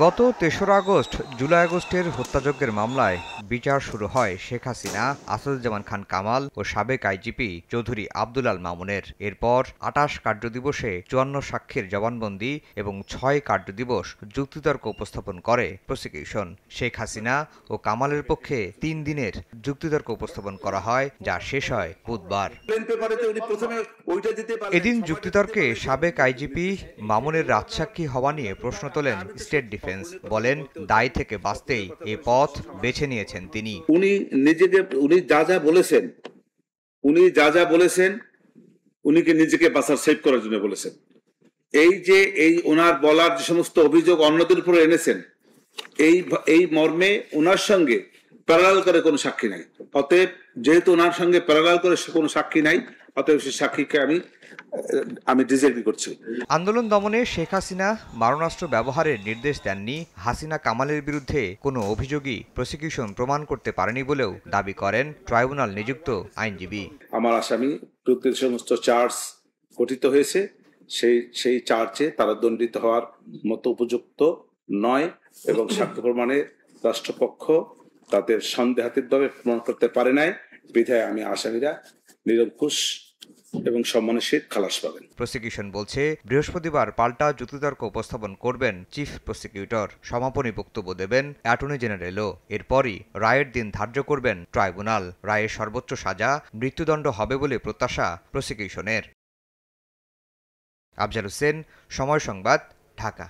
গত ৩রা আগস্ট জুলাই আগস্টের হত্যাযজ্ঞের মামলায় বিচার শুরু হয় শেখ হাসিনা, আসাদুজ্জামান খান কামাল ও সাবেক আইজিপি চৌধুরী আব্দুল আল মামুনের। এরপর ২৮ কার্যদিবসে ৫৪ সাক্ষীর জবানবন্দি এবং ৬ কার্যদিবস যুক্তিতর্ক উপস্থাপন করে প্রসিকিউশন। শেখ হাসিনা ও কামালের পক্ষে ৩ দিনের যুক্তিতর্ক উপস্থাপন করা হয়, যা শেষ হয় বুধবার। এদিন যুক্তিতর্কে সাবেক আইজিপি মামুনের রাজসাক্ষী হওয়া নিয়ে প্রশ্ন তোলেন স্টেট ডিফেন্স। বলেন, দায় থেকে বাঁচতেই এই পথ বেছে নিয়েছেন তিনি। উনি যা বলেছেন উনিকে নিজেকে বাঁচার সেভ করার জন্য বলেছেন। এই ওনার বলার যে সমস্ত অভিযোগ অন্যদের উপরে এনেছেন, এই মর্মে ওনার সঙ্গে প্যারালাল করে কোনো সাক্ষী নাই। অতএব যেহেতু ওনার সঙ্গে প্যারালাল করে কোনো সাক্ষী নাই, অতএব সেই সাক্ষীকে আমি ডিসএগ্রি করছি। আন্দোলন দমনে শেখ হাসিনা মারণাস্ত্র ব্যবহারের নির্দেশ দেননি। হাসিনা কামালের বিরুদ্ধে কোনো অভিযোগই প্রসিকিউশন প্রমাণ করতে পারেনি বলেও দাবি করেন ট্রাইব্যুনাল নিযুক্ত আইনজীবী। আমার আসামি বিরুদ্ধে সমস্ত চার্জ গঠিত হয়েছে, সেই চার্জে তারা দণ্ডিত হওয়ার মতো উপযুক্ত নয় এবং সাক্ষ্য প্রমাণে রাষ্ট্রপক্ষ তাদের সন্দেহাতীতভাবে প্রমাণ করতে পারে নাই। বিধায় আমি আসামিরা নিরঙ্কুশ এবং সম্মানের সহিত খালাস পাবেন। প্রসিকিউশন বলছে, বৃহস্পতিবার পাল্টা যুক্তিতর্ক উপস্থাপন করবেন চিফ প্রসিকিউটর। সমাপনী বক্তব্য দেবেন অ্যাটর্নি জেনারেলও। এরপরই রায়ের দিন ধার্য করবেন ট্রাইব্যুনাল। রায়ের সর্বোচ্চ সাজা মৃত্যুদণ্ড হবে বলে প্রত্যাশা প্রসিকিউশনের। আফজাল হোসেন, সময় সংবাদ, ঢাকা।